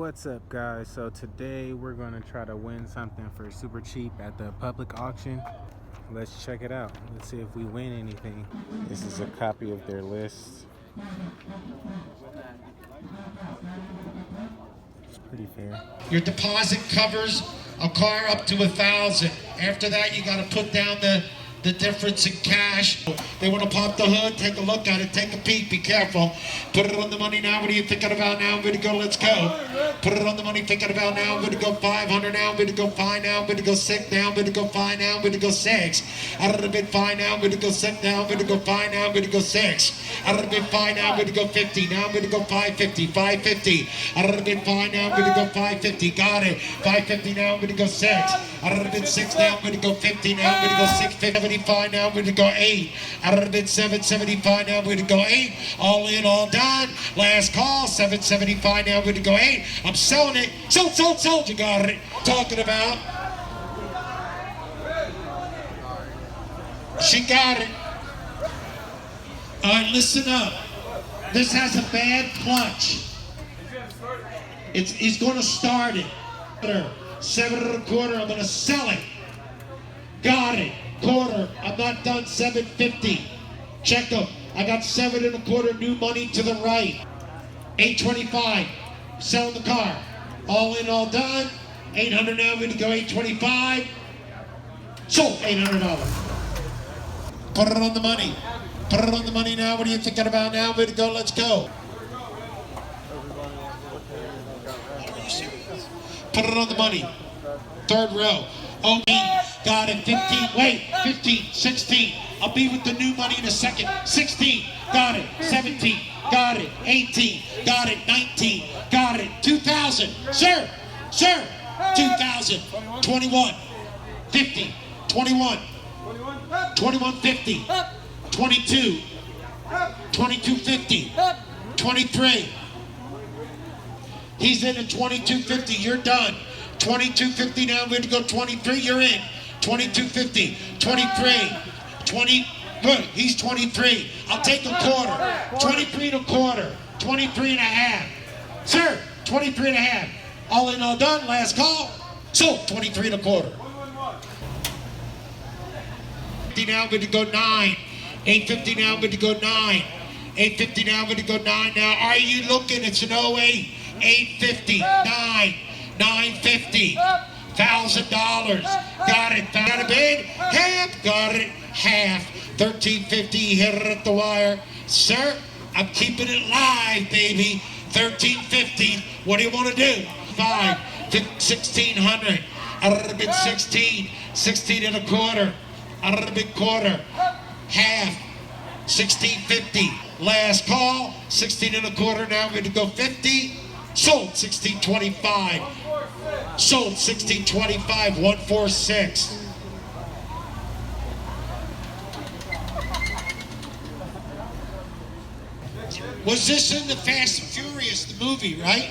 What's up, guys? So today we're going to try to win something for super cheap at the public auction. Let's check it out. Let's see if we win anything. This is a copy of their list. It's pretty fair. Your deposit covers a car up to $1,000. After that, you got to put down the difference in cash. They want to pop the hood, take a look at it, take a peek, be careful. Put it on the money now. What are you thinking about now? I'm going to go, let's go. Put it on the money, thinking about now. I'm going to go 500 now. I'm going to go 5 now. I'm going to go 6 now. I'm going to go 5 now. I'm going to go 6. Out of the bid 5 now. I'm going to go 6 now. I'm going to go 5 now. I'm going to go 6. Out of the bid 5 now. I'm going to go 50. Now I'm going to go 550. 550. Out of the bid 5 now. I'm going to go 550. Got it. 550 now. I'm going to go 6. Out of the bid 6 now. I'm going to go 50 now. I'm going to go 650. Now I'm going to go 8. Out of the bid 775 now I'm going to go 8. All in, all done. Last call, 775 now I'm going to go 8. I'm selling it. Sold. You got it. Talking about. She got it. All right, listen up. This has a bad clutch. He's going to start it. 7 1/4. I'm going to sell it. Got it. Quarter. I'm not done. 750. Check them. I got 7 1/4 new money to the right. 825. Selling the car. All in, all done. 800 now. I'm going to go 825. Sold. $800. Put it on the money. Put it on the money now. What are you thinking about now? I'm going to go. Let's go. Put it on the money. Third row. Okay, got it. 15, wait, 15, 16. I'll be with the new money in a second. 16, got it. 17, got it. 18, got it. 19, got it. 2,000, sir, 2,000. 21, 50, 21, 21.50, 22, 22.50, 23. He's in at 22.50. You're done. 22.50 now. I'm going to go 23. You're in. 22.50. 23. 20. Good. He's 23. I'll take a quarter. 23 1/4. 23 and a half. Sir, 23 and a half. All in, all done. Last call. Sold. 23 1/4. 50 now. I'm going to go 9. 850 now. I'm going to go 9. 850 now. I'm going to go 9 now. Are you looking? It's an 08. 850. 9. 950. $1,000. Got it. Got a bid. Half. Got it. Half. 1350. Hit it at the wire. Sir, I'm keeping it live, baby. 1350. What do you want to do? 5. 1600. Out of the bid 16. 16 1/4. Out of the bid quarter. Half. 1650. Last call. 16 1/4. Now I'm going to go 50. Sold 1625. Sold 1625. 146. Was this in the Fast and Furious, the movie, right?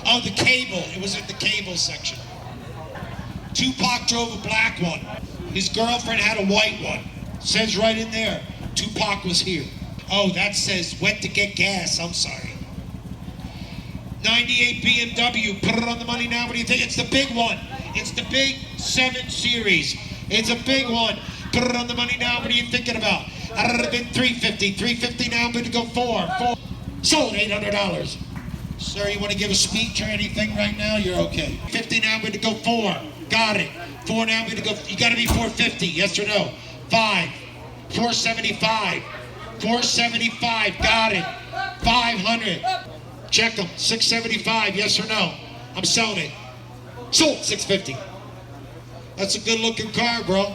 Oh, the cable. It was in the cable section. Tupac drove a black one. His girlfriend had a white one. Says right in there, Tupac was here. Oh, that says went to get gas. I'm sorry. 98 BMW, put it on the money now. What do you think? It's the big one. It's the big 7 Series. It's a big one. Put it on the money now. What are you thinking about? Out of the bid 350. 350 now. I'm going to go 4. Sold $800. Sir, you want to give a speech or anything right now? You're okay. 50 now. I'm going to go 4. Got it. 4 now. I'm going to go. You got to be 450. Yes or no? 5. 475. 475. Got it. 500. Check them. 675. Yes or no? I'm selling it. Sold. 650. That's a good looking car, bro.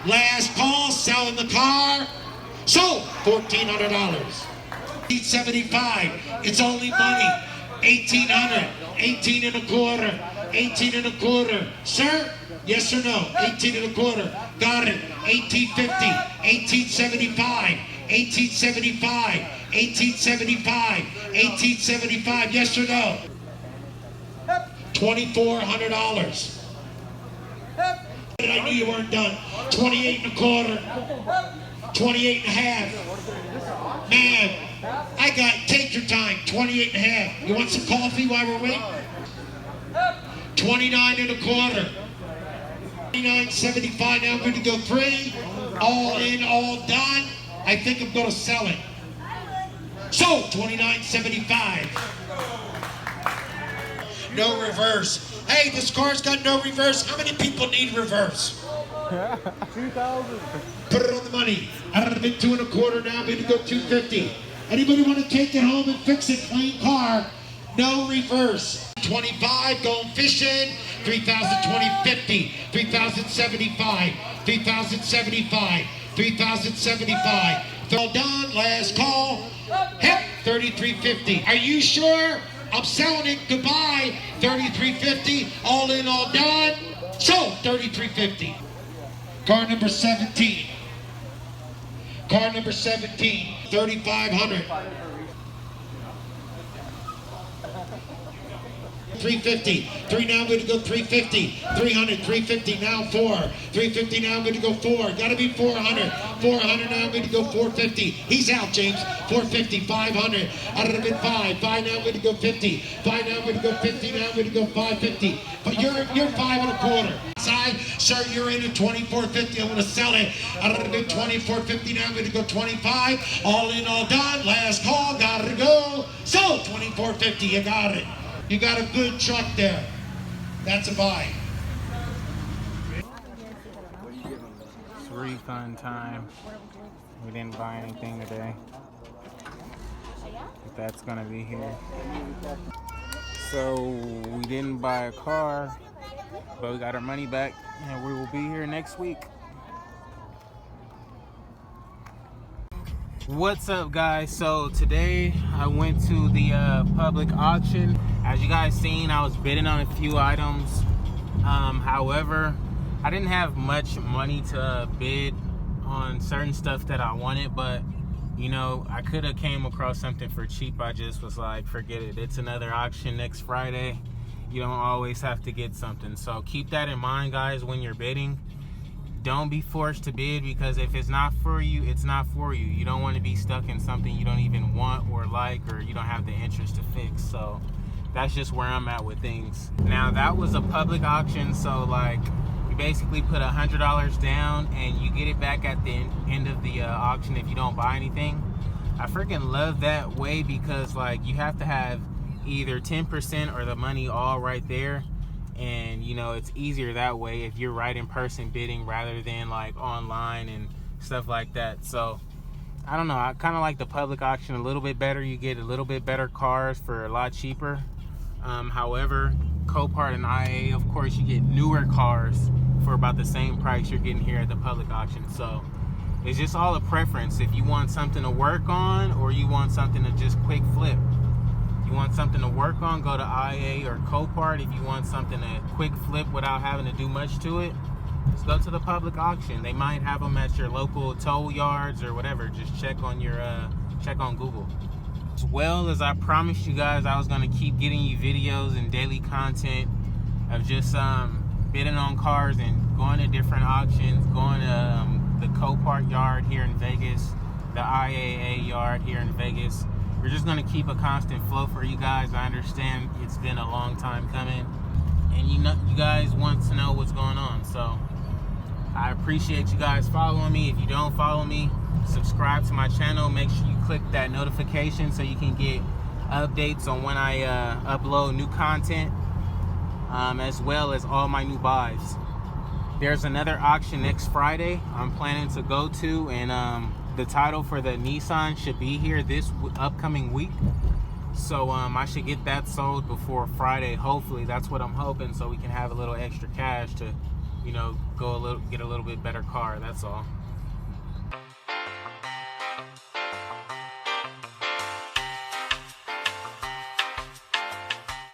Last call. Selling the car. Sold. $1,400. 875. It's only money. 1,800. 18 1/4. 18 1/4. Sir? Yes or no? 18 1/4. Got it. 1850. 1875. 1875. 1875. 1875. Yes or no? $2,400. I knew you weren't done. 28 and a quarter. 28 and a half. Man, take your time. 28 and a half. You want some coffee while we're waiting? 29 and a quarter. 29.75. Now I'm going to go 3. All in, all done. I think I'm going to sell it. So, 29.75. No reverse. Hey, this car's got no reverse. How many people need reverse? 2,000. Put it on the money. Out of the bid 2 and a quarter now. I'm going to go 250. Anybody want to take it home and fix it? Clean car. No reverse. 25 going fishing. 3,020, 50. 3,075. 3,075. 3,075. All done. Last call. Hip. 33.50. Are you sure? I'm selling it. Goodbye. 33.50. All in, all done. Sold. 33.50. Car number 17. Car number 17. 3,500. 350. 3 now, I'm going to go 350. 300, 350 now, 4. 350 now, I'm going to go 4. Got to be 400. 400 now, I'm going to go 450. He's out, James. 450, 500. Out of the bid 5. 5 now, I'm going to go 50. 5 now, I'm going to go 50. Now I'm going to go 550. But you're 5 and a quarter. Side, sir, you're in at 24.50. I'm going to sell it. Out of the bid 24.50. Now I'm going to go 25. All in, all done. Last call. Got to go. So 24.50. You got it. You got a good truck there. That's a buy. It's refund time. We didn't buy anything today. But that's gonna be here. So we didn't buy a car, but we got our money back, and we will be here next week. What's up, guys? So today I went to the public auction. As you guys seen, I was bidding on a few items. However, I didn't have much money to bid on certain stuff that I wanted, but you know, I could have came across something for cheap. I just was like, forget it. It's another auction next Friday. You don't always have to get something. So keep that in mind, guys, when you're bidding. Don't be forced to bid, because if it's not for you, it's not for you. You don't want to be stuck in something you don't even want or like, or you don't have the interest to fix. So that's just where I'm at with things. Now, that was a public auction, so like you basically put $100 down and you get it back at the end of the auction if you don't buy anything. I freaking love that way, because like you have to have either 10% or the money all right there. And you know, it's easier that way if you're right in person bidding rather than like online and stuff like that. So I don't know, I kind of like the public auction a little bit better. You get a little bit better cars for a lot cheaper. However, Copart and IA, of course, you get newer cars for about the same price you're getting here at the public auction. So it's just all a preference. If you want something to work on, or you want something to just quick flip. You want something to work on, go to IA or Copart. If you want something to quick flip without having to do much to it, just go to the public auction. They might have them at your local tow yards or whatever. Just check on your check on Google. As well as I promised you guys, I was gonna keep getting you videos and daily content of just bidding on cars and going to different auctions, going to the Copart yard here in Vegas, the IAA yard here in Vegas. We're just going to keep a constant flow for you guys. I understand it's been a long time coming, and you guys want to know what's going on. So I appreciate you guys following me. If you don't follow me, subscribe to my channel. Make sure you click that notification so you can get updates on when I upload new content, as well as all my new buys. There's another auction next Friday I'm planning to go to, and the title for the Nissan should be here this upcoming week. So I should get that sold before Friday. Hopefully, that's what I'm hoping, so we can have a little extra cash to, you know, get a little bit better car. That's all.